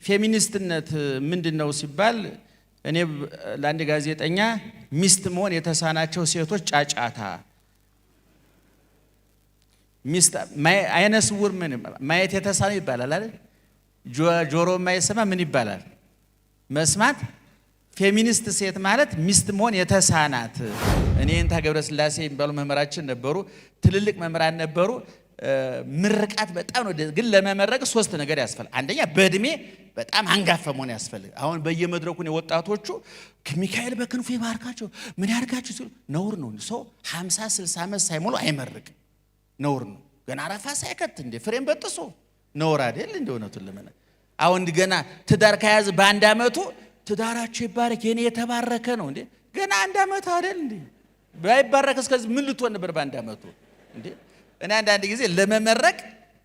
ፌሚኒስትነት ምንድነው ሲባል እኔ ለአንድ ጋዜጠኛ ሚስት መሆን የተሳናቸው ሴቶች ጫጫታ ሚስት አይነ ስውር ምን ማየት የተሳነ ይባላል አይደል? ጆሮ የማይሰማ ምን ይባላል? መስማት። ፌሚኒስት ሴት ማለት ሚስት መሆን የተሳናት። እኔ እንታ ገብረስላሴ የሚባሉ መምህራችን ነበሩ፣ ትልልቅ መምህራን ነበሩ። ምርቃት በጣም ነው፣ ግን ለመመረቅ ሶስት ነገር ያስፈልጋል። አንደኛ በእድሜ በጣም አንጋፋ መሆን ያስፈልጋል። አሁን በየመድረኩ ነው ወጣቶቹ ሚካኤል በክንፉ ይባርካቸው ምን ያርጋችሁ ሲሉ ነውር ነው። ሰው 50 60 ዓመት ሳይሞሉ አይመርቅ፣ ነውር ነው። ገና አረፋ ሳይከት እንደ ፍሬም በጥሶ ነውር አይደል? እንደ እውነቱን ለምን አሁን ገና ትዳር ከያዝ በአንድ አመቱ ትዳራቸው ይባረክ የኔ የተባረከ ነው እንዴ? ገና አንድ አመት አይደል እንዴ? ባይባረክ እስከዚህ ምን ልትሆን ነበር በአንድ አመቱ እንዴ? እኔ አንዳንድ ጊዜ ለመመረቅ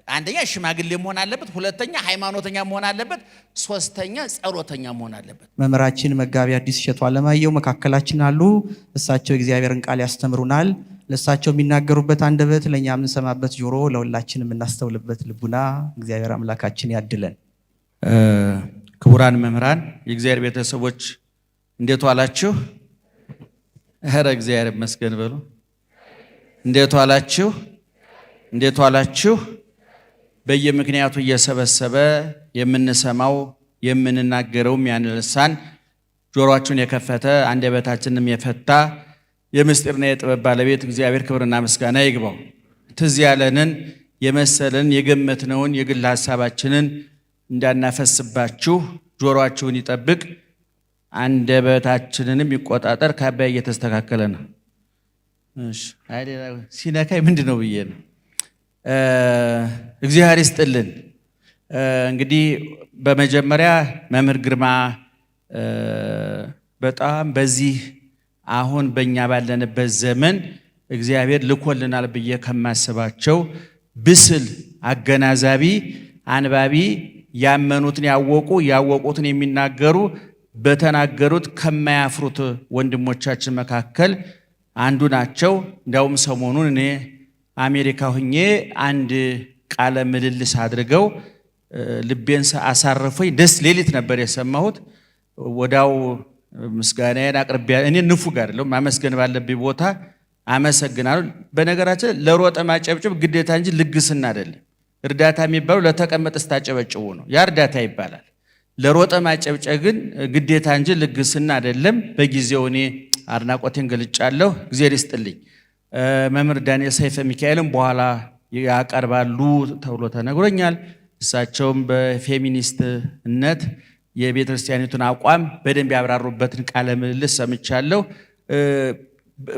አንደኛ ሽማግሌ መሆን አለበት፣ ሁለተኛ ሃይማኖተኛ መሆን አለበት፣ ሶስተኛ ጸሎተኛ መሆን አለበት። መምህራችን መጋቢ አዲስ እሸቱ አለማየሁ መካከላችን አሉ። እሳቸው እግዚአብሔርን ቃል ያስተምሩናል። ለእሳቸው የሚናገሩበት አንደበት፣ ለኛ የምንሰማበት ጆሮ፣ ለሁላችን የምናስተውልበት ልቡና እግዚአብሔር አምላካችን ያድለን። ክቡራን መምህራን፣ የእግዚአብሔር ቤተሰቦች እንዴት ዋላችሁ? ኧረ እግዚአብሔር ይመስገን በሉ። እንዴት ዋላችሁ? እንዴት ዋላችሁ? በየምክንያቱ እየሰበሰበ የምንሰማው የምንናገረውም ያን ልሳን ጆሮአችሁን የከፈተ አንደበታችንንም የፈታ የምስጢርና የጥበብ ባለቤት እግዚአብሔር ክብርና ምስጋና ይግባው። ትዝ ያለንን የመሰለን የገመትነውን የግል ሐሳባችንን እንዳናፈስባችሁ ጆሮአችሁን ይጠብቅ፣ አንደበታችንንም ይቆጣጠር። ካባይ እየተስተካከለ ነው። እሺ አይደል? ሲነካይ ምንድነው ብዬ ነው። እግዚአብሔር ይስጥልን። እንግዲህ በመጀመሪያ መምህር ግርማ በጣም በዚህ አሁን በእኛ ባለንበት ዘመን እግዚአብሔር ልኮልናል ብዬ ከማስባቸው ብስል፣ አገናዛቢ፣ አንባቢ፣ ያመኑትን ያወቁ ያወቁትን የሚናገሩ በተናገሩት ከማያፍሩት ወንድሞቻችን መካከል አንዱ ናቸው። እንዲያውም ሰሞኑን እኔ አሜሪካ ሆኜ አንድ ቃለ ምልልስ አድርገው ልቤን አሳርፎኝ ደስ ሌሊት ነበር የሰማሁት። ወዳው ምስጋናዬን አቅርቤ እኔ ንፉግ አይደለም ማመስገን ባለብኝ ቦታ አመሰግናለሁ። በነገራችን ለሮጠ ማጨብጨብ ግዴታ እንጂ ልግስና አይደለም። እርዳታ የሚባለው ለተቀመጠ ስታጨበጭቡ ነው፣ ያ እርዳታ ይባላል። ለሮጠ ማጨብጨብ ግን ግዴታ እንጂ ልግስና አይደለም። በጊዜው እኔ አድናቆቴን ገልጫለሁ። እግዚአብሔር ይስጥልኝ። መምህር ዳንኤል ሰይፈ ሚካኤልም በኋላ ያቀርባሉ ተብሎ ተነግሮኛል። እሳቸውም በፌሚኒስትነት የቤተ ክርስቲያኒቱን አቋም በደንብ ያብራሩበትን ቃለ ምልልስ ሰምቻለሁ።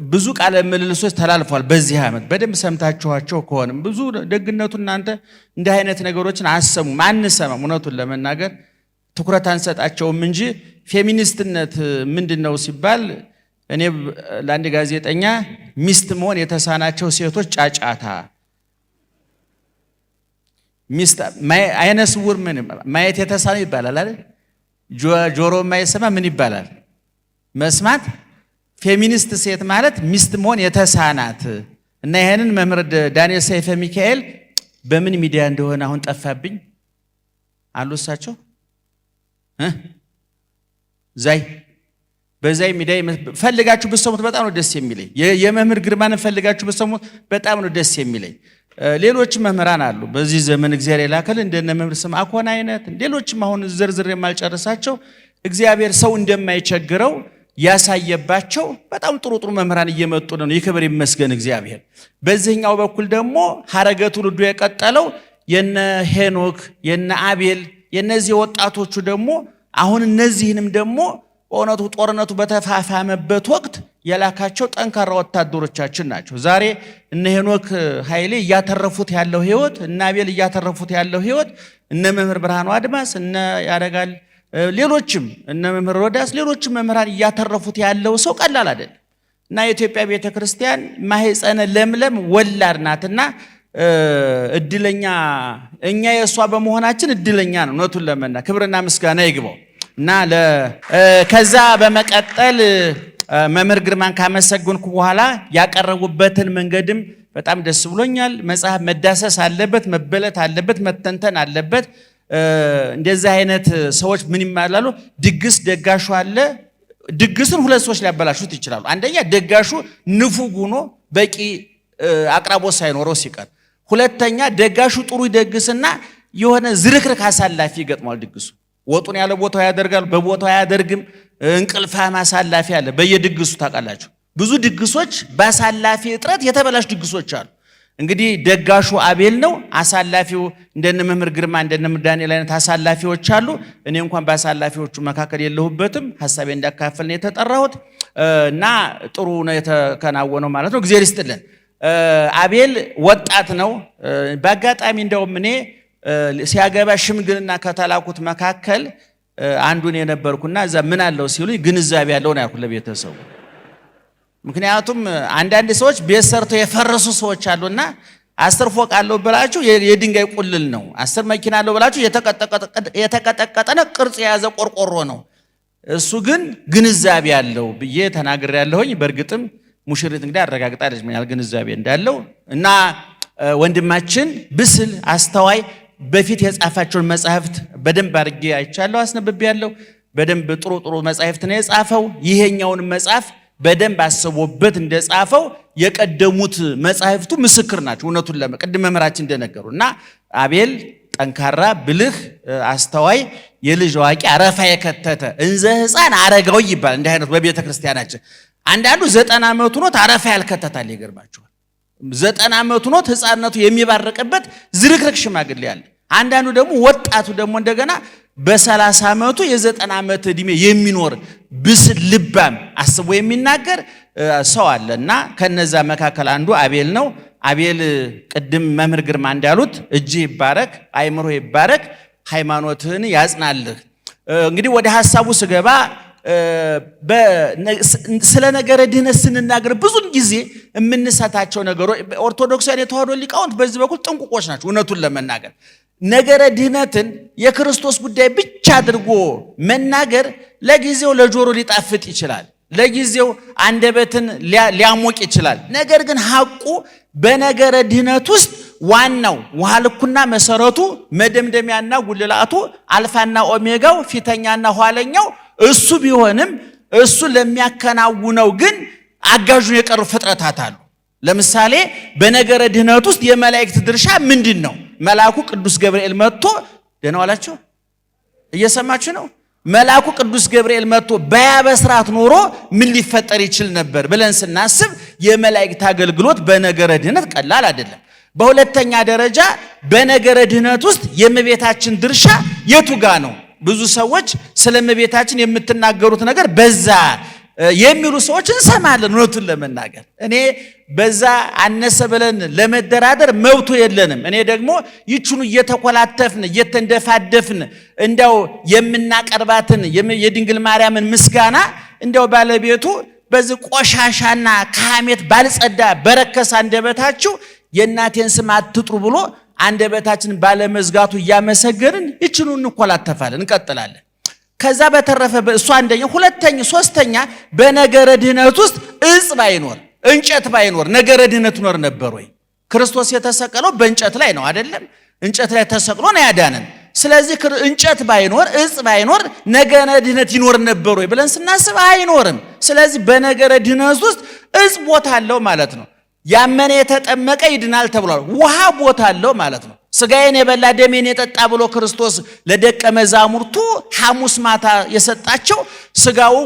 ብዙ ቃለ ምልልሶች ተላልፏል በዚህ ዓመት። በደንብ ሰምታችኋቸው ከሆነም ብዙ ደግነቱ እናንተ እንዲህ አይነት ነገሮችን አሰሙም አንሰማም። እውነቱን ለመናገር ትኩረት አንሰጣቸውም እንጂ ፌሚኒስትነት ምንድነው ሲባል እኔ ለአንድ ጋዜጠኛ ሚስት መሆን የተሳናቸው ሴቶች ጫጫታ ሚስት አይነ ስውር ምን ማየት የተሳነ ይባላል አይደል? ጆሮ የማይሰማ ምን ይባላል? መስማት። ፌሚኒስት ሴት ማለት ሚስት መሆን የተሳናት እና ይሄንን መምህር ዳንኤል ሰይፈ ሚካኤል በምን ሚዲያ እንደሆነ አሁን ጠፋብኝ አሉ እሳቸው በዛይ ሚዲያ ፈልጋችሁ ብትሰሙት በጣም ነው ደስ የሚለኝ። የመምህር ግርማን ፈልጋችሁ ብትሰሙት በጣም ነው ደስ የሚለኝ። ሌሎች መምህራን አሉ በዚህ ዘመን እግዚአብሔር የላከል እንደነ መምህር ስምዐኮን አይነት ሌሎችም አሁን ዝርዝር የማልጨርሳቸው እግዚአብሔር ሰው እንደማይቸግረው ያሳየባቸው በጣም ጥሩ ጥሩ መምህራን እየመጡ ነው። ይክብር ይመስገን እግዚአብሔር። በዚህኛው በኩል ደግሞ ሐረገ ትውልዱ የቀጠለው የነ ሄኖክ የነ አቤል የነዚህ ወጣቶቹ ደግሞ አሁን እነዚህንም ደግሞ በእውነቱ ጦርነቱ በተፋፋመበት ወቅት የላካቸው ጠንካራ ወታደሮቻችን ናቸው። ዛሬ እነ ሄኖክ ኃይሌ እያተረፉት ያለው ህይወት፣ እነ አቤል እያተረፉት ያለው ህይወት፣ እነ መምህር ብርሃኑ አድማስ፣ እነ ያረጋል ሌሎችም እነ መምህር ሮዳስ ሌሎችም መምህራን እያተረፉት ያለው ሰው ቀላል አይደል እና የኢትዮጵያ ቤተክርስቲያን ማህፀነ ለምለም ወላድ ናትና እድለኛ እኛ የሷ በመሆናችን እድለኛ ነው። እውነቱን ለመና ክብርና ምስጋና ይግባው እና ከዛ በመቀጠል መምህር ግርማን ካመሰግንኩ በኋላ ያቀረቡበትን መንገድም በጣም ደስ ብሎኛል። መጽሐፍ መዳሰስ አለበት፣ መበለት አለበት፣ መተንተን አለበት። እንደዚህ አይነት ሰዎች ምን ይማላሉ? ድግስ ደጋሹ አለ። ድግስን ሁለት ሰዎች ሊያበላሹት ይችላሉ። አንደኛ ደጋሹ ንፉግ ሆኖ በቂ አቅራቦት ሳይኖረው ሲቀር፣ ሁለተኛ ደጋሹ ጥሩ ይደግስና የሆነ ዝርክርክ አሳላፊ ይገጥማል። ድግሱ ወጡን ያለ ቦታው ያደርጋል፣ በቦታው አያደርግም። እንቅልፋም አሳላፊ አለ በየድግሱ ታውቃላችሁ። ብዙ ድግሶች በአሳላፊ እጥረት የተበላሹ ድግሶች አሉ። እንግዲህ ደጋሹ አቤል ነው። አሳላፊው እንደነ መምህር ግርማ እንደነ ዳንኤል አይነት አሳላፊዎች አሉ። እኔ እንኳን በአሳላፊዎቹ መካከል የለሁበትም። ሐሳቤ እንዳካፈል ነው የተጠራሁት እና ጥሩ ነው የተከናወነው ማለት ነው። እግዚአብሔር ይስጥልን። አቤል ወጣት ነው። በአጋጣሚ እንደውም እኔ ሲያገባ ሽምግልና ከተላኩት መካከል አንዱን የነበርኩና እዛ ምን አለው ሲሉኝ ግንዛቤ ያለው ነው ያልኩት ለቤተሰቡ። ምክንያቱም አንዳንድ ሰዎች ቤት ሰርተው የፈረሱ ሰዎች አሉና 10 ፎቅ አለው ብላችሁ የድንጋይ ቁልል ነው፣ 10 መኪና አለው ብላችሁ የተቀጠቀጠ ቅርጽ የያዘ ቆርቆሮ ነው። እሱ ግን ግንዛቤ ያለው ብዬ ተናግሬያለሁኝ። በእርግጥም ሙሽሪት እንግዲህ አረጋግጣለች ምን ያህል ግንዛቤ እንዳለው እና ወንድማችን ብስል አስተዋይ በፊት የጻፋቸውን መጻሕፍት በደንብ አድርጌ አይቻለሁ፣ አስነብቤያለሁ። በደንብ ጥሩ ጥሩ መጻሕፍት ነው የጻፈው። ይሄኛውን መጽሐፍ በደንብ አስቦበት እንደጻፈው የቀደሙት መጻሕፍቱ ምስክር ናቸው። እውነቱን ለመቅድም መምህራችን እንደነገሩ እና አቤል ጠንካራ፣ ብልህ፣ አስተዋይ፣ የልጅ አዋቂ፣ አረፋ የከተተ እንዘ ሕፃን አረጋዊ ይባላል። እንዲህ አይነቱ በቤተ ክርስቲያናችን አንዳንዱ 90 ዓመቱ ኖት አረፋ ያልከተታል። ይገርማቸዋል። 90 ዓመቱ ኖት ሕፃንነቱ የሚባረቅበት ዝርክርክ ሽማግሌ ያለ። አንዳንዱ ደግሞ ወጣቱ ደግሞ እንደገና በ30 ዓመቱ የ90 ዓመት ዕድሜ የሚኖር ብስል ልባም አስቦ የሚናገር ሰው አለ እና ከነዛ መካከል አንዱ አቤል ነው። አቤል ቅድም መምህር ግርማ እንዳሉት እጅ ይባረክ፣ አይምሮ ይባረክ፣ ሃይማኖትህን ያጽናልህ። እንግዲህ ወደ ሐሳቡ ስገባ ስለ ነገረ ድህነት ስንናገር ብዙን ጊዜ የምንሰታቸው ነገሮች ኦርቶዶክሳውያን የተዋህዶ ሊቃውንት በዚህ በኩል ጥንቁቆች ናቸው። እውነቱን ለመናገር ነገረ ድህነትን የክርስቶስ ጉዳይ ብቻ አድርጎ መናገር ለጊዜው ለጆሮ ሊጣፍጥ ይችላል፣ ለጊዜው አንደበትን ሊያሞቅ ይችላል። ነገር ግን ሐቁ በነገረ ድህነት ውስጥ ዋናው ውሃ ልኩና መሰረቱ መደምደሚያና ጉልላቱ አልፋና ኦሜጋው ፊተኛና ኋለኛው እሱ ቢሆንም እሱ ለሚያከናውነው ግን አጋዡን የቀሩ ፍጥረታት አሉ። ለምሳሌ በነገረ ድህነት ውስጥ የመላእክት ድርሻ ምንድን ነው? መልአኩ ቅዱስ ገብርኤል መጥቶ ደህና ዋላችሁ? እየሰማችሁ ነው? መልአኩ ቅዱስ ገብርኤል መጥቶ በያበስራት ኖሮ ምን ሊፈጠር ይችል ነበር ብለን ስናስብ የመላእክት አገልግሎት በነገረ ድህነት ቀላል አይደለም። በሁለተኛ ደረጃ በነገረ ድህነት ውስጥ የእመቤታችን ድርሻ የቱ ጋ ነው? ብዙ ሰዎች ስለ እመቤታችን የምትናገሩት ነገር በዛ የሚሉ ሰዎች እንሰማለን። እውነቱን ለመናገር እኔ በዛ አነሰ ብለን ለመደራደር መብቱ የለንም። እኔ ደግሞ ይችኑ እየተኮላተፍን እየተንደፋደፍን እንደው የምናቀርባትን የድንግል ማርያምን ምስጋና እንደው ባለቤቱ በዚህ ቆሻሻና ከሐሜት ባልጸዳ በረከሰ አንደበታችሁ የእናቴን ስም አትጥሩ ብሎ አንደበታችን ባለመዝጋቱ እያመሰገንን ይችኑ እንኮላተፋለን፣ እንቀጥላለን። ከዛ በተረፈ እሱ አንደኛ፣ ሁለተኛ፣ ሶስተኛ በነገረ ድህነት ውስጥ እጽ ባይኖር እንጨት ባይኖር ነገረ ድህነት ኖር ነበር ወይ? ክርስቶስ የተሰቀለው በእንጨት ላይ ነው አይደለም? እንጨት ላይ ተሰቅሎ ነው ያዳነን። ስለዚህ እንጨት ባይኖር እጽ ባይኖር ነገረ ድህነት ይኖር ነበር ወይ ብለን ስናስብ አይኖርም። ስለዚህ በነገረ ድህነት ውስጥ እጽ ቦታ አለው ማለት ነው። ያመነ የተጠመቀ ይድናል ተብሏል። ውሃ ቦታ አለው ማለት ነው። ስጋዬን የበላ ደሜን የጠጣ ብሎ ክርስቶስ ለደቀ መዛሙርቱ ሐሙስ ማታ የሰጣቸው ስጋው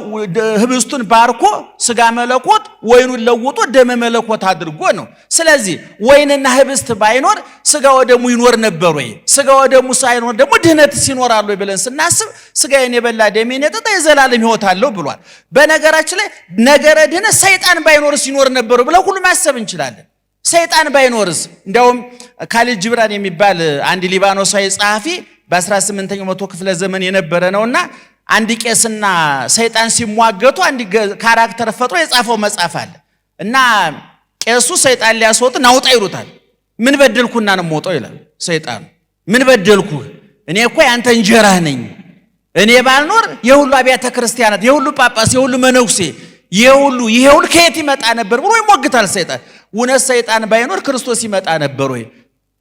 ህብስቱን ባርኮ ስጋ መለኮት ወይኑን ለውጦ ደመ መለኮት አድርጎ ነው። ስለዚህ ወይንና ህብስት ባይኖር ስጋ ወደሙ ይኖር ነበር ወይ? ስጋ ወደሙ ሳይኖር ደግሞ ድህነት ይኖራል ወይ ብለን ስናስብ ስጋዬን የበላ ደሜን የጠጣ የዘላለም ሕይወት አለው ብሏል። በነገራችን ላይ ነገረ ድህነት ሰይጣን ባይኖርስ ይኖር ነበር ብለው ሁሉ ማሰብ እንችላለን። ሰይጣን ባይኖርስ? እንደውም ካሊድ ጅብራን የሚባል አንድ ሊባኖሳዊ ጸሐፊ በ18ኛው መቶ ክፍለ ዘመን የነበረ ነውና አንድ ቄስና ሰይጣን ሲሟገቱ አንድ ካራክተር ፈጥሮ የጻፈው መጽሐፍ አለ እና ቄሱ ሰይጣን ሊያስወጥ ናውጣ ይሉታል። ምን በደልኩና ነው የምወጣው ይላል ሰይጣን። ምን በደልኩ? እኔ እኮ ያንተ እንጀራህ ነኝ። እኔ ባልኖር የሁሉ አብያተ ክርስቲያናት፣ የሁሉ ጳጳስ፣ የሁሉ መነኩሴ፣ ይሄ ሁሉ ከየት ይመጣ ነበር ብሎ ይሞግታል ሰይጣን። እውነት ሰይጣን ባይኖር ክርስቶስ ይመጣ ነበር ወይ?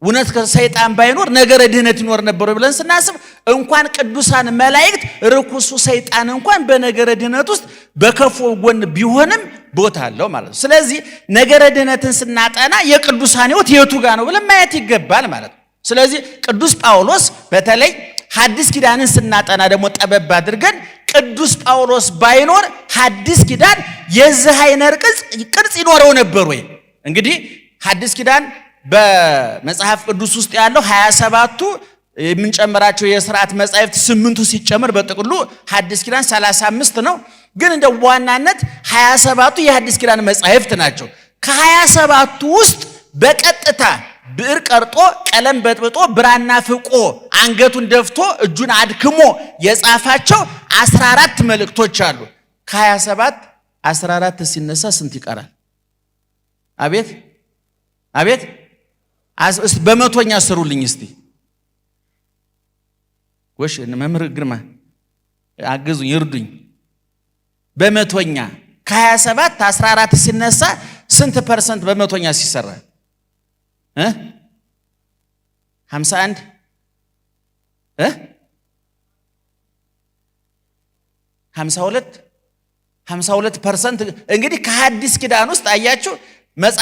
እውነት ከሰይጣን ባይኖር ነገረ ድህነት ይኖር ነበር ብለን ስናስብ እንኳን ቅዱሳን መላእክት ርኩሱ ሰይጣን እንኳን በነገረ ድህነት ውስጥ በከፉ ጎን ቢሆንም ቦታ አለው ማለት ነው። ስለዚህ ነገረ ድህነትን ስናጠና የቅዱሳን ሕይወት የቱ ጋር ነው ብለን ማየት ይገባል ማለት ነው። ስለዚህ ቅዱስ ጳውሎስ በተለይ ሐዲስ ኪዳንን ስናጠና ደግሞ ጠበብ አድርገን ቅዱስ ጳውሎስ ባይኖር ሐዲስ ኪዳን የዚህ አይነት ቅርጽ ይኖረው ነበር ወይ? እንግዲህ ሐዲስ ኪዳን በመጽሐፍ ቅዱስ ውስጥ ያለው 27ቱ የምንጨምራቸው የሥርዓት መጻሕፍት 8ቱ ሲጨመር በጥቅሉ ሐዲስ ኪዳን 35 ነው። ግን እንደ ዋናነት 27ቱ የሐዲስ ኪዳን መጻሕፍት ናቸው። ከ27ቱ ውስጥ በቀጥታ ብዕር ቀርጦ ቀለም በጥብጦ ብራና ፍቆ አንገቱን ደፍቶ እጁን አድክሞ የጻፋቸው 14 መልእክቶች አሉ። ከ27 14 ሲነሳ ስንት ይቀራል? አቤት አቤት በመቶኛ ስሩልኝ እስቲ ወሽ መምህር ግርማ አግዙኝ ይርዱኝ። በመቶኛ ከ27 14 ሲነሳ ስንት ፐርሰንት በመቶኛ ሲሰራ 51 52% እንግዲህ ከሐዲስ ኪዳን ውስጥ አያችሁ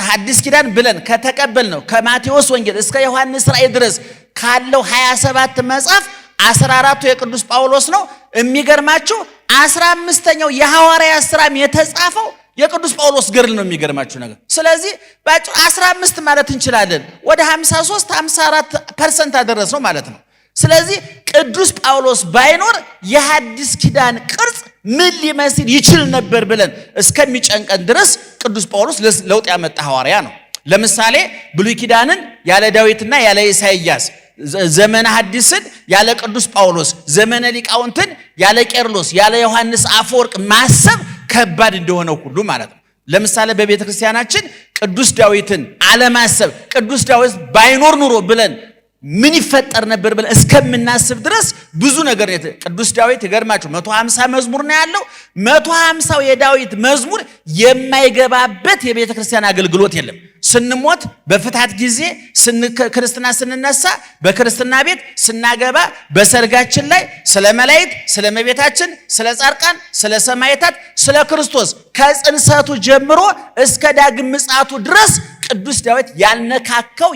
ሐዲስ ኪዳን ብለን ከተቀበል ነው ከማቴዎስ ወንጌል እስከ ዮሐንስ ራእይ ድረስ ካለው 27 መጽሐፍ 14ቱ የቅዱስ ጳውሎስ ነው። የሚገርማችሁ 15ኛው የሐዋርያት ሥራም የተጻፈው የቅዱስ ጳውሎስ ገድል ነው። የሚገርማችሁ ነገር ስለዚህ ባጭሩ 15 ማለት እንችላለን ወደ 53-54% አደረሰው ማለት ነው። ስለዚህ ቅዱስ ጳውሎስ ባይኖር የሐዲስ ኪዳን ቅርጽ ምን ሊመስል ይችል ነበር ብለን እስከሚጨንቀን ድረስ ቅዱስ ጳውሎስ ለውጥ ያመጣ ሐዋርያ ነው። ለምሳሌ ብሉይ ኪዳንን ያለ ዳዊትና ያለ ኢሳይያስ፣ ዘመነ ሐዲስን ያለ ቅዱስ ጳውሎስ፣ ዘመነ ሊቃውንትን ያለ ቄርሎስ ያለ ዮሐንስ አፈወርቅ ማሰብ ከባድ እንደሆነው ሁሉ ማለት ነው። ለምሳሌ በቤተ ክርስቲያናችን ቅዱስ ዳዊትን አለማሰብ ቅዱስ ዳዊት ባይኖር ኑሮ ብለን ምን ይፈጠር ነበር ብለን እስከምናስብ ድረስ ብዙ ነገር ነው። ቅዱስ ዳዊት ይገርማችሁ 150 መዝሙር ነው ያለው። 150ው የዳዊት መዝሙር የማይገባበት የቤተ ክርስቲያን አገልግሎት የለም። ስንሞት በፍታት ጊዜ፣ ክርስትና ስንነሳ በክርስትና ቤት፣ ስናገባ በሰርጋችን ላይ ስለ መላእክት፣ ስለ እመቤታችን፣ ስለ ጻድቃን፣ ስለ ሰማዕታት፣ ስለ ክርስቶስ ከጽንሰቱ ጀምሮ እስከ ዳግም ምጽአቱ ድረስ ቅዱስ ዳዊት ያልነካከው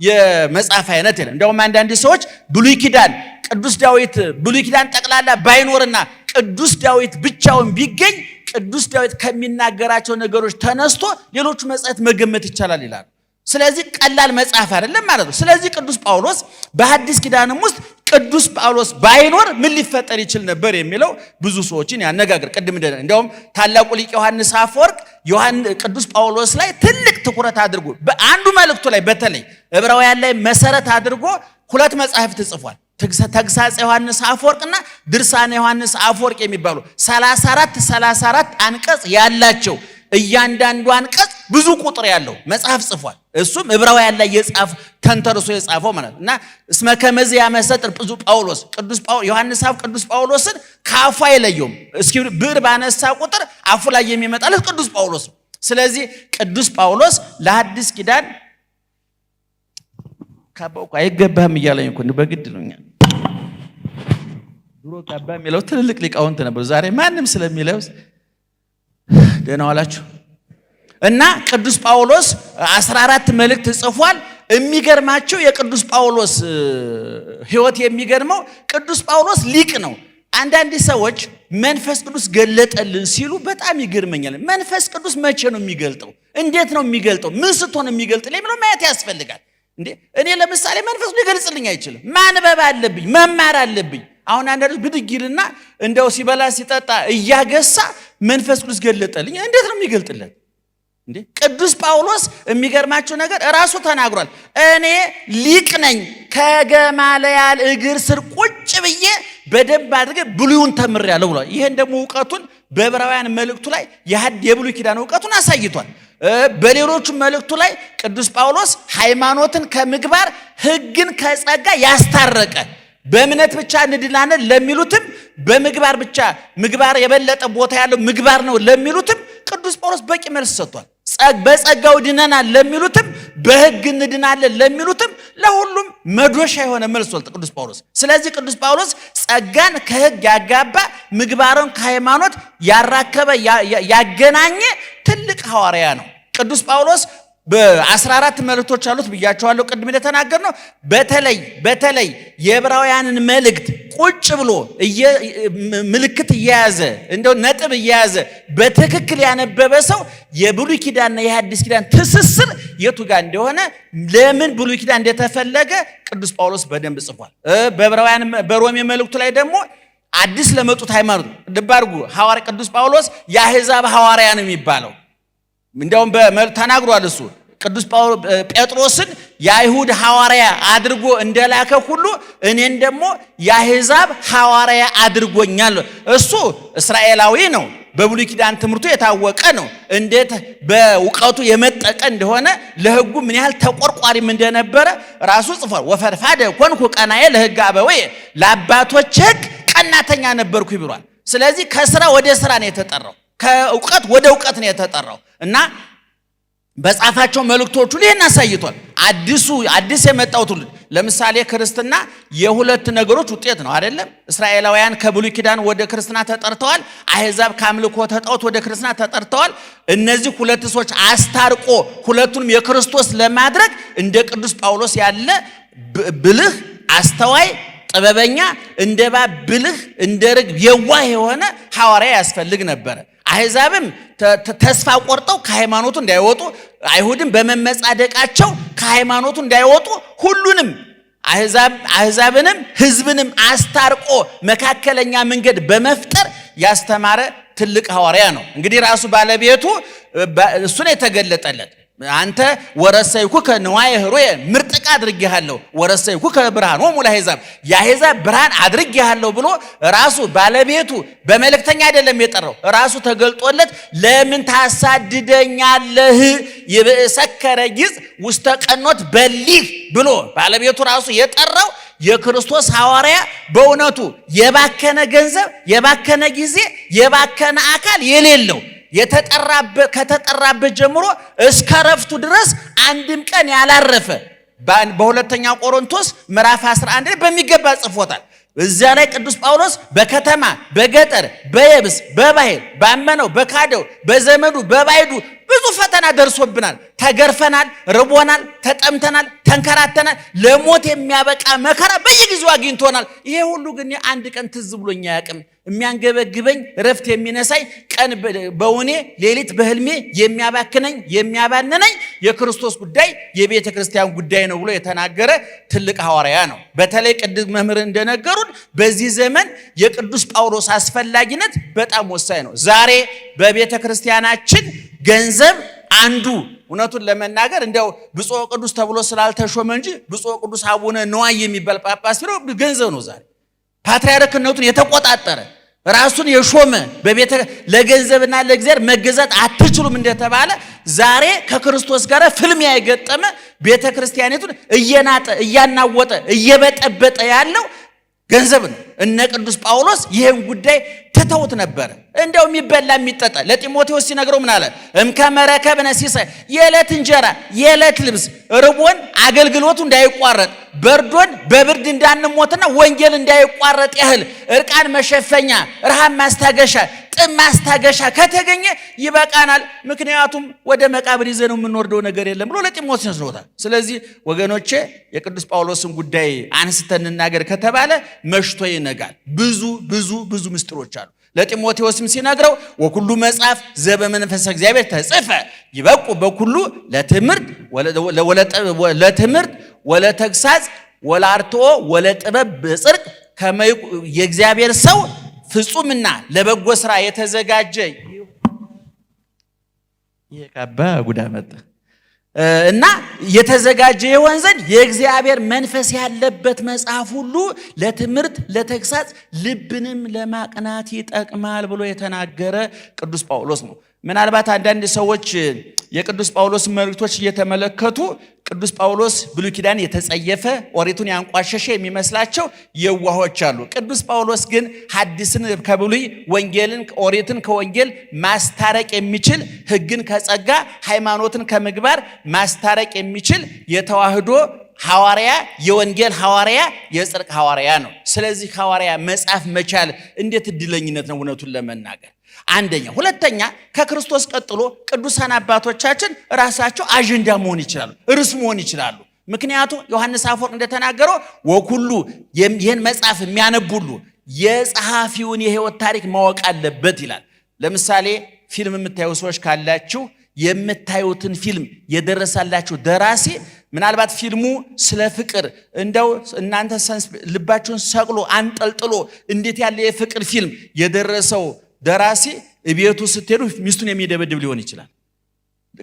የመጽሐፍ አይነት የለም። እንደውም አንዳንድ ሰዎች ብሉይ ኪዳን ቅዱስ ዳዊት ብሉይ ኪዳን ጠቅላላ ባይኖርና ቅዱስ ዳዊት ብቻውን ቢገኝ ቅዱስ ዳዊት ከሚናገራቸው ነገሮች ተነስቶ ሌሎቹ መጻሕፍት መገመት ይቻላል ይላሉ። ስለዚህ ቀላል መጽሐፍ አይደለም ማለት ነው። ስለዚህ ቅዱስ ጳውሎስ በሐዲስ ኪዳንም ውስጥ ቅዱስ ጳውሎስ ባይኖር ምን ሊፈጠር ይችል ነበር የሚለው ብዙ ሰዎችን ያነጋግር። ቅድም እንደውም ታላቁ ሊቅ ዮሐንስ አፈወርቅ ቅዱስ ጳውሎስ ላይ ትልቅ ትኩረት አድርጎ በአንዱ መልእክቱ ላይ በተለይ ዕብራውያን ላይ መሰረት አድርጎ 2 መጻሕፍት ጽፏል። ተግሳጽ ዮሐንስ አፈወርቅና ድርሳነ ዮሐንስ አፈወርቅ የሚባሉ 34 አንቀጽ ያላቸው እያንዳንዱ አንቀጽ ብዙ ቁጥር ያለው መጽሐፍ ጽፏል። እሱም ዕብራውያን ላይ ተንተርሶ የጻፈው ማለት እና እስመ ከመዝ ያመሰጥር ብዙ ጳውሎስ ዮሐንስ ቅዱስ ጳውሎስን ከአፉ አይለየውም። እስኪ ብዕር ባነሳ ቁጥር አፉ ላይ የሚመጣለት ቅዱስ ጳውሎስ ነው። ስለዚህ ቅዱስ ጳውሎስ ለሐዲስ ኪዳን ካባው አይገባህም እያለኝ እኮ በግድ ነው። ድሮ ካባ የሚለው ትልልቅ ሊቃውንት ነበር። ዛሬ ማንም ስለሚለብስ ደህና ዋላችሁ። እና ቅዱስ ጳውሎስ 14 መልእክት ጽፏል። የሚገርማቸው የቅዱስ ጳውሎስ ሕይወት የሚገርመው ቅዱስ ጳውሎስ ሊቅ ነው። አንዳንድ ሰዎች መንፈስ ቅዱስ ገለጠልን ሲሉ በጣም ይገርመኛል። መንፈስ ቅዱስ መቼ ነው የሚገልጠው? እንዴት ነው የሚገልጠው? ምን ስትሆን የሚገልጥልኝ ብሎ ማየት ያስፈልጋል። እኔ ለምሳሌ መንፈስ ሊገልጽልኝ አይችልም። ማንበብ አለብኝ፣ መማር አለብኝ። አሁን አንዳንዶች ብድግ ይልና እንደው ሲበላ ሲጠጣ እያገሳ መንፈስ ቅዱስ ገለጠልኝ። እንዴት ነው የሚገልጥለት? ቅዱስ ጳውሎስ የሚገርማቸው ነገር ራሱ ተናግሯል። እኔ ሊቅ ነኝ፣ ከገማልያል እግር ስር ቁጭ ብዬ በደንብ አድርጌ ብሉይን ተምሬያለሁ ብሏል። ይሄን ደግሞ ዕውቀቱን በዕብራውያን መልእክቱ ላይ የብሉይ ኪዳን ዕውቀቱን አሳይቷል። በሌሎቹ መልእክቱ ላይ ቅዱስ ጳውሎስ ሃይማኖትን ከምግባር ሕግን ከጸጋ ያስታረቀ በእምነት ብቻ እንድናለን ለሚሉትም በምግባር ብቻ ምግባር የበለጠ ቦታ ያለው ምግባር ነው ለሚሉትም ቅዱስ ጳውሎስ በቂ መልስ ሰጥቷል። በጸጋው ድነናል ለሚሉትም በሕግ እንድናለን ለሚሉትም ለሁሉም መዶሻ የሆነ መልስ ወልተ ቅዱስ ጳውሎስ። ስለዚህ ቅዱስ ጳውሎስ ጸጋን ከሕግ ያጋባ ምግባርን ከሃይማኖት ያራከበ ያገናኘ ትልቅ ሐዋርያ ነው። ቅዱስ ጳውሎስ በ14 መልእክቶች አሉት ብያቸዋለሁ ቅድም እንደተናገርነው። በተለይ የዕብራውያንን መልእክት ቁጭ ብሎ ምልክት እየያዘ እንደው ነጥብ እየያዘ በትክክል ያነበበ ሰው የብሉይ ኪዳንና የሐዲስ ኪዳን ትስስር የቱ ጋር እንደሆነ ለምን ብሉይ ኪዳን እንደተፈለገ ቅዱስ ጳውሎስ በደንብ ጽፏል። በሮሜ መልእክቱ ላይ ደግሞ አዲስ ለመጡት ሃይማኖት ልብ አድርጉ፣ ሐዋርያ ቅዱስ ጳውሎስ የአሕዛብ ሐዋርያ ነው የሚባለው። እንዲያውም ተናግሯል እሱ ቅዱስ ጴጥሮስን የአይሁድ ሐዋርያ አድርጎ እንደላከ ሁሉ እኔን ደግሞ የአሕዛብ ሐዋርያ አድርጎኛል። እሱ እስራኤላዊ ነው፣ በብሉይ ኪዳን ትምህርቱ የታወቀ ነው። እንዴት በእውቀቱ የመጠቀ እንደሆነ ለሕጉ ምን ያህል ተቆርቋሪም እንደነበረ ራሱ ጽፏል። ወፈድፋደ ኮንኩ ቀናዬ ለሕግ አበወየ፣ ለአባቶች ሕግ ቀናተኛ ነበርኩ ብሏል። ስለዚህ ከስራ ወደ ስራ ነው የተጠራው፣ ከእውቀት ወደ እውቀት ነው የተጠራው እና በጻፋቸው መልእክቶቹ ይህን አሳይቷል። አዲስ የመጣው ትውልድ ለምሳሌ ክርስትና የሁለት ነገሮች ውጤት ነው አይደለም? እስራኤላውያን ከብሉይ ኪዳን ወደ ክርስትና ተጠርተዋል። አሕዛብ ከአምልኮ ተጣዖት ወደ ክርስትና ተጠርተዋል። እነዚህ ሁለት ሰዎች አስታርቆ ሁለቱንም የክርስቶስ ለማድረግ እንደ ቅዱስ ጳውሎስ ያለ ብልህ አስተዋይ ጥበበኛ እንደ እባብ ብልህ እንደ ርግብ የዋህ የሆነ ሐዋርያ ያስፈልግ ነበር። አሕዛብም ተስፋ ቆርጠው ከሃይማኖቱ እንዳይወጡ፣ አይሁድም በመመጻደቃቸው ከሃይማኖቱ እንዳይወጡ ሁሉንም አሕዛብንም ሕዝብንም አስታርቆ መካከለኛ መንገድ በመፍጠር ያስተማረ ትልቅ ሐዋርያ ነው። እንግዲህ ራሱ ባለቤቱ እሱ ነው የተገለጠለት። አንተ ወረሰይኩከ ንዋየ ኅሩየ ምርጥቃ አድርጌሃለሁ ወረሰይኩከ ብርሃኖሙ ለአሕዛብ የአሕዛብ ብርሃን አድርጌሃለሁ ብሎ ራሱ ባለቤቱ በመልእክተኛ አይደለም የጠራው፣ ራሱ ተገልጦለት ለምን ታሳድደኛለህ ይብእሰከ ረጊጽ ውስተ ቀኖት በሊህ ብሎ ባለቤቱ ራሱ የጠራው የክርስቶስ ሐዋርያ በእውነቱ የባከነ ገንዘብ፣ የባከነ ጊዜ፣ የባከነ አካል የሌለው ከተጠራበት ጀምሮ እስከ ረፍቱ ድረስ አንድም ቀን ያላረፈ በሁለተኛ ቆሮንቶስ ምዕራፍ 11 ላይ በሚገባ ጽፎታል። እዚያ ላይ ቅዱስ ጳውሎስ በከተማ በገጠር በየብስ በባህር ባመነው በካደው በዘመዱ በባይዱ ብዙ ፈተና ደርሶብናል። ተገርፈናል፣ ርቦናል፣ ተጠምተናል፣ ተንከራተናል። ለሞት የሚያበቃ መከራ በየጊዜው አግኝቶናል። ይሄ ሁሉ ግን አንድ ቀን ትዝ ብሎኝ አያውቅም። የሚያንገበግበኝ ረፍት የሚነሳኝ ቀን በውኔ ሌሊት በህልሜ የሚያባክነኝ የሚያባንነኝ የክርስቶስ ጉዳይ የቤተ ክርስቲያን ጉዳይ ነው ብሎ የተናገረ ትልቅ ሐዋርያ ነው። በተለይ ቅዱስ መምህር እንደነገሩን በዚህ ዘመን የቅዱስ ጳውሎስ አስፈላጊነት በጣም ወሳኝ ነው። ዛሬ በቤተ ክርስቲያናችን ገንዘብ አንዱ እውነቱን ለመናገር እንደው ብፁዕ ቅዱስ ተብሎ ስላልተሾመ እንጂ ብፁዕ ቅዱስ አቡነ ነዋይ የሚባል ጳጳስ ቢሮ ገንዘብ ነው። ዛሬ ፓትርያርክነቱን የተቆጣጠረ ራሱን የሾመ ለገንዘብና ለእግዚአብሔር መገዛት አትችሉም እንደተባለ ዛሬ ከክርስቶስ ጋር ፍልሚያ የገጠመ ቤተ ክርስቲያኒቱን እየናጠ እያናወጠ እየበጠበጠ ያለው ገንዘብ ነው። እነ ቅዱስ ጳውሎስ ይህን ጉዳይ ትተውት ነበር። እንደው የሚበላ የሚጠጣ ለጢሞቴዎስ ሲነግረው ምን አለ? እምከመረከብነ ሲሳይ የዕለት እንጀራ የዕለት ልብስ ርቦን አገልግሎቱ እንዳይቋረጥ በርዶን በብርድ እንዳንሞትና ወንጌል እንዳይቋረጥ ያህል እርቃን መሸፈኛ ረሃብ ማስታገሻ ጥም ማስታገሻ ከተገኘ ይበቃናል። ምክንያቱም ወደ መቃብር ይዘነው የምንወርደው ነገር የለም ብሎ ለጢሞቴዎስ ነውታል። ስለዚህ ወገኖቼ የቅዱስ ጳውሎስን ጉዳይ አንስተን እንናገር ከተባለ መሽቶ ይነጋል። ብዙ ምስጢሮች አሉ። ለጢሞቴዎስም ሲነግረው ወኩሉ መጽሐፍ ዘበመንፈሰ እግዚአብሔር ተጽፈ ይበቁ በኩሉ ለትምህርት ወለተግሳጽ ወለአርትዖ ወለጥበብ በጽድቅ የእግዚአብሔር ሰው ፍጹምና ለበጎ ስራ የተዘጋጀ የካባ ጉዳ መጣ እና የተዘጋጀ ይሆን ዘንድ የእግዚአብሔር መንፈስ ያለበት መጽሐፍ ሁሉ ለትምህርት ለተግሳጽ ልብንም ለማቅናት ይጠቅማል ብሎ የተናገረ ቅዱስ ጳውሎስ ነው። ምናልባት አንዳንድ ሰዎች የቅዱስ ጳውሎስ መልእክቶች እየተመለከቱ ቅዱስ ጳውሎስ ብሉይ ኪዳን የተጸየፈ ኦሪቱን ያንቋሸሸ የሚመስላቸው የዋሆች አሉ። ቅዱስ ጳውሎስ ግን ሐዲስን ከብሉይ ወንጌልን ኦሪትን ከወንጌል ማስታረቅ የሚችል ሕግን ከጸጋ ሃይማኖትን ከምግባር ማስታረቅ የሚችል የተዋህዶ ሐዋርያ የወንጌል ሐዋርያ የጽድቅ ሐዋርያ ነው። ስለዚህ ሐዋርያ መጻፍ መቻል እንዴት እድለኝነት ነው እውነቱን ለመናገር። አንደኛ። ሁለተኛ ከክርስቶስ ቀጥሎ ቅዱሳን አባቶቻችን ራሳቸው አጀንዳ መሆን ይችላሉ፣ ርዕስ መሆን ይችላሉ። ምክንያቱም ዮሐንስ አፈወርቅ እንደተናገረው ወኩሉ ይህን መጽሐፍ የሚያነቡሉ የጸሐፊውን የህይወት ታሪክ ማወቅ አለበት ይላል። ለምሳሌ ፊልም የምታዩ ሰዎች ካላችሁ የምታዩትን ፊልም የደረሳላችሁ ደራሲ ምናልባት ፊልሙ ስለ ፍቅር እንደው እናንተ ልባችሁን ሰቅሎ አንጠልጥሎ እንዴት ያለ የፍቅር ፊልም የደረሰው ደራሲ ቤቱ ስትሄዱ ሚስቱን የሚደበድብ ሊሆን ይችላል።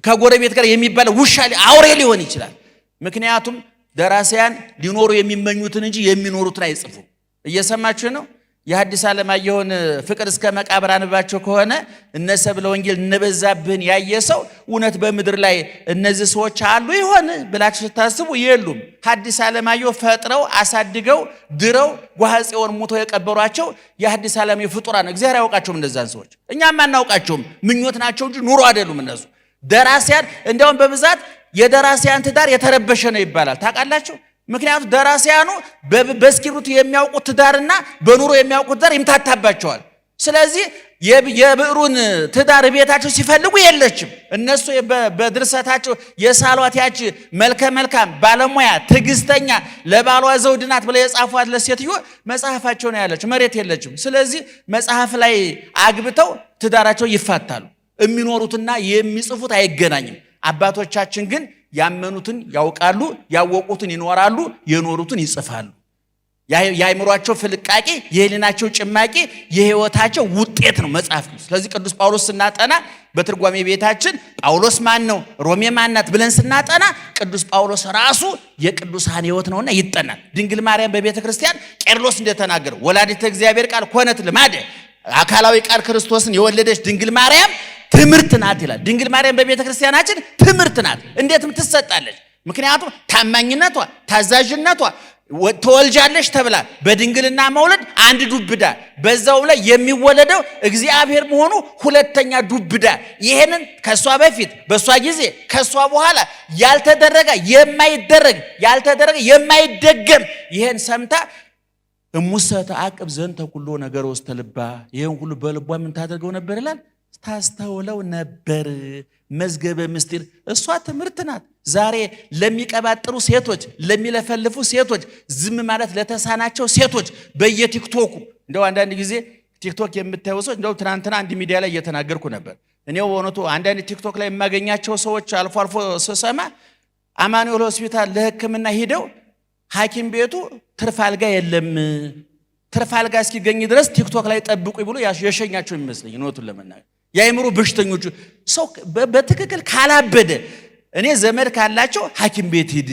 ከጎረቤት ጋር የሚባል ውሻ አውሬ ሊሆን ይችላል። ምክንያቱም ደራሲያን ሊኖሩ የሚመኙትን እንጂ የሚኖሩትን አይጽፉም። እየሰማችሁ ነው። የሐዲስ ዓለማየሁን ፍቅር እስከ መቃብር አንባቸው ከሆነ እነ ሰብለ ወንጌል እነበዛብህን ያየ ሰው እውነት በምድር ላይ እነዚህ ሰዎች አሉ ይሆን ብላችሁ ስታስቡ የሉም። ሐዲስ ዓለማየሁ ፈጥረው አሳድገው ድረው ጓሐጽዮን ሞተው የቀበሯቸው የሐዲስ ዓለማየሁ ፍጡራን እግዚአብሔር ያውቃቸውም እነዛን ሰዎች፣ እኛም አናውቃቸውም። ምኞት ናቸው እንጂ ኑሮ አይደሉም እነሱ ደራሲያን። እንደውም በብዛት የደራሲያን ትዳር የተረበሸ ነው ይባላል። ታውቃላችሁ? ምክንያቱም ደራሲያኑ በስክሪፕቱ የሚያውቁት ትዳርና በኑሮ የሚያውቁት ትዳር ይምታታባቸዋል። ስለዚህ የብዕሩን ትዳር ቤታቸው ሲፈልጉ የለችም። እነሱ በድርሰታቸው የሳሏት ያች መልከ መልካም ባለሙያ ትዕግስተኛ ለባሏ ዘውድ ናት ብለው የጻፏት ለሴትዮ መጽሐፋቸው ነው ያለችው፣ መሬት የለችም። ስለዚህ መጽሐፍ ላይ አግብተው ትዳራቸው ይፋታሉ። የሚኖሩትና የሚጽፉት አይገናኝም። አባቶቻችን ግን ያመኑትን ያውቃሉ፣ ያወቁትን ይኖራሉ፣ የኖሩትን ይጽፋሉ። የአእምሯቸው ፍልቃቄ የህሊናቸው ጭማቂ የህይወታቸው ውጤት ነው መጽሐፍ ቅዱስ። ስለዚህ ቅዱስ ጳውሎስ ስናጠና በትርጓሜ ቤታችን ጳውሎስ ማን ነው ሮሜ ማናት ብለን ስናጠና ቅዱስ ጳውሎስ ራሱ የቅዱሳን ህይወት ነውና ይጠናል። ድንግል ማርያም በቤተ ክርስቲያን ቄርሎስ እንደተናገረው ወላዲተ እግዚአብሔር ቃል ኮነት ልማደ አካላዊ ቃል ክርስቶስን የወለደች ድንግል ማርያም ትምህርት ናት ይላል። ድንግል ማርያም በቤተ ክርስቲያናችን ትምህርት ናት። እንዴትም ትሰጣለች። ምክንያቱም ታማኝነቷ፣ ታዛዥነቷ ተወልጃለሽ ተብላ በድንግልና መውለድ አንድ ዱብዳ፣ በዛው ላይ የሚወለደው እግዚአብሔር መሆኑ ሁለተኛ ዱብዳ። ይሄንን ከሷ በፊት በሷ ጊዜ ከሷ በኋላ ያልተደረገ የማይደገም ይሄን ሰምታ እሙሰ ተዓቅብ ዘንተ ኩሎ ነገር ውስተ ልባ፣ ይሄን ሁሉ በልቧ ምን ታደርገው ነበር ይላል ታስተውለው ነበር። መዝገበ ምስጢር እሷ ትምህርት ናት። ዛሬ ለሚቀባጥሩ ሴቶች፣ ለሚለፈልፉ ሴቶች፣ ዝም ማለት ለተሳናቸው ሴቶች በየቲክቶኩ እንደው አንዳንድ ጊዜ ቲክቶክ የምታዩ ሰዎች እንደው ትናንትና አንድ ሚዲያ ላይ እየተናገርኩ ነበር። እኔው በእውነቱ አንዳንድ ቲክቶክ ላይ የማገኛቸው ሰዎች አልፎ አልፎ ስሰማ አማኑኤል ሆስፒታል ለሕክምና ሂደው ሐኪም ቤቱ ትርፍ አልጋ የለም ትርፍ አልጋ እስኪገኝ ድረስ ቲክቶክ ላይ ጠብቁ ብሎ የሸኛቸው የሚመስለኝ እውነቱን ለመናገር የአእምሮ በሽተኞች ሰው በትክክል ካላበደ እኔ ዘመድ ካላቸው ሐኪም ቤት ሂድ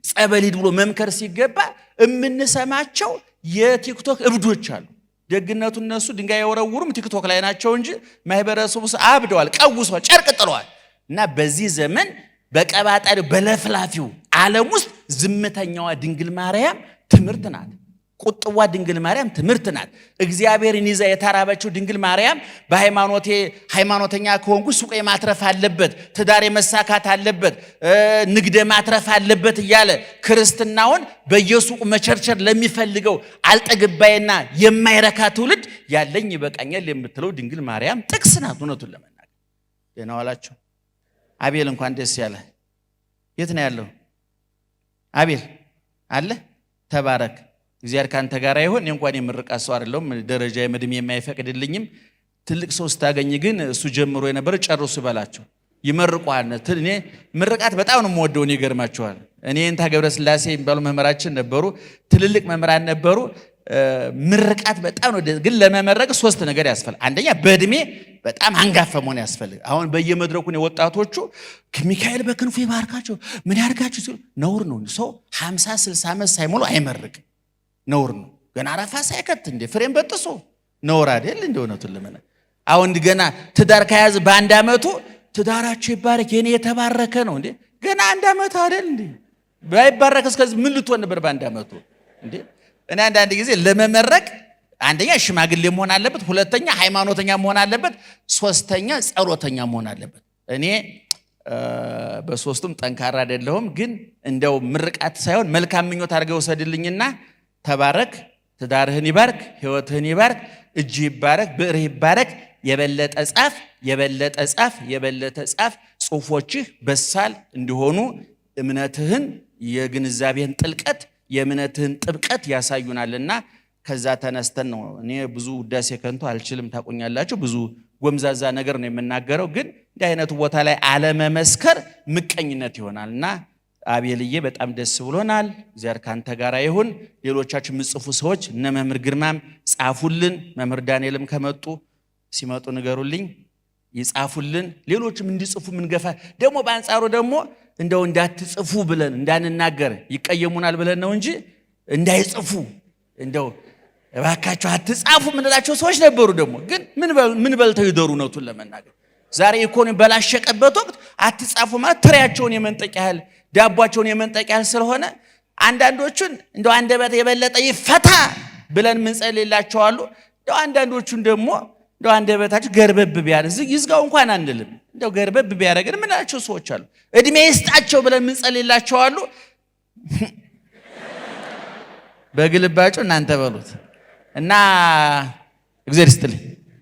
ጸበል ሂድ ብሎ መምከር ሲገባ የምንሰማቸው የቲክቶክ እብዶች አሉ። ደግነቱ እነሱ ድንጋይ ያወረውሩም ቲክቶክ ላይ ናቸው እንጂ ማህበረሰቡ አብደዋል፣ ቀውሰዋል፣ ጨርቅ ጥለዋል። እና በዚህ ዘመን በቀባጣሪው በለፍላፊው ዓለም ውስጥ ዝምተኛዋ ድንግል ማርያም ትምህርት ናት። ቁጥዋ ድንግል ማርያም ትምህርት ናት። እግዚአብሔርን ይዛ የተራበችው ድንግል ማርያም ሃይማኖተኛ ከሆንኩ ሱቄ ማትረፍ አለበት፣ ትዳሬ መሳካት አለበት፣ ንግደ ማትረፍ አለበት እያለ ክርስትናውን በየሱቁ መቸርቸር ለሚፈልገው አልጠግባይና የማይረካ ትውልድ ያለኝ ይበቃኛል የምትለው ድንግል ማርያም ጥቅስ ናት። እውነቱን ለመናገር ደህና ዋላችሁ። አቤል እንኳን ደስ ያለ። የት ነው ያለው? አቤል አለ። ተባረክ። እግዚአብሔር ካንተ ጋር ይሁን። እንኳን የምርቃት ሰው አይደለም፣ ደረጃ የምድም የማይፈቅድልኝም። ትልቅ ሰው ስታገኝ ግን እሱ ጀምሮ የነበረ ጨርሱ በላቸው ይመርቋል። እኔ ምርቃት በጣም ነው የምወደው። እኔ ይገርማቸዋል። እኔ እንታ ገብረ ስላሴ የሚባሉ መምህራችን ነበሩ፣ ትልልቅ መምህራን ነበሩ። ምርቃት በጣም ነው ግን ለመመረቅ ሶስት ነገር ያስፈልጋል። አንደኛ በእድሜ በጣም አንጋፋ መሆን ያስፈልጋል። አሁን በየመድረኩ ወጣቶቹ ሚካኤል በክንፉ ይባርካቸው ምን ያርጋቸው ሲሉ ነውር ነው። ሰው 50 60 ዓመት ሳይሞሉ አይመርቅ ነውር ነው። ገና አረፋ ሳይከት እንደ ፍሬም በጥሶ ነውር አይደል? እንደ እውነቱን ለምን አሁን ገና ትዳር ከያዝ በአንድ ዓመቱ ትዳራቸው ይባረክ የኔ የተባረከ ነው እንዴ? ገና አንድ ዓመት አይደል እንዴ? ባይባረክ እስከዚህ ምን ልትሆን ነበር በአንድ ዓመቱ እንዴ? እኔ አንዳንድ ጊዜ ለመመረቅ አንደኛ ሽማግሌ መሆን አለበት፣ ሁለተኛ ሃይማኖተኛ መሆን አለበት፣ ሶስተኛ ጸሎተኛ መሆን አለበት። እኔ በሶስቱም ጠንካራ አይደለሁም፣ ግን እንደው ምርቃት ሳይሆን መልካም ምኞት አድርገው ወሰድልኝና ተባረክ፣ ትዳርህን ይባርክ፣ ህይወትህን ይባርክ፣ እጅ ይባረክ፣ ብዕርህ ይባረክ፣ የበለጠ ጻፍ፣ የበለጠ ጻፍ፣ የበለጠ ጻፍ፣ ጽሁፎችህ በሳል እንዲሆኑ እምነትህን የግንዛቤህን ጥልቀት የእምነትህን ጥብቀት ያሳዩናልና ከዛ ተነስተን ነው። እኔ ብዙ ውዳሴ ከንቱ አልችልም፣ ታቆኛላችሁ። ብዙ ጎምዛዛ ነገር ነው የምናገረው፣ ግን እንዲህ አይነቱ ቦታ ላይ አለመመስከር ምቀኝነት ይሆናልና አቤልዬ በጣም ደስ ብሎናል። እግዚአብሔር ካንተ ጋር ይሁን። ሌሎቻችሁ የምጽፉ ሰዎች እነ መምህር ግርማም ጻፉልን፣ መምህር ዳንኤልም ከመጡ ሲመጡ ንገሩልኝ፣ ይጻፉልን። ሌሎችም እንዲጽፉ ምንገፋ ደግሞ በአንጻሩ ደግሞ እንደው እንዳትጽፉ ብለን እንዳንናገር ይቀየሙናል ብለን ነው እንጂ እንዳይጽፉ እንደው እባካችሁ አትጻፉ ምንላቸው ሰዎች ነበሩ። ደግሞ ግን ምን በልተው ይደሩ ነውቱን ለመናገር ዛሬ ኢኮኖሚ በላሸቀበት ወቅት አትጻፉ ማለት ትሪያቸውን የመንጠቅ ያህል ዳቧቸውን የመንጠቅ ያህል ስለሆነ አንዳንዶቹን እንደው አንደበት የበለጠ ይፈታ ብለን ምንጸልይላቸው አሉ። እንደው አንዳንዶቹን ደግሞ እንደው አንደበታችሁ ገርበብ ቢያደርግ ይዝጋው እንኳን አንልም፣ እንደው ገርበብ ቢያደርግን ምንላቸው ሰዎች አሉ። እድሜ ይስጣቸው ብለን ምንጸልይላቸው አሉ። በግልባጩ እናንተ በሉት እና እግዚአብሔር ይስጥልኝ።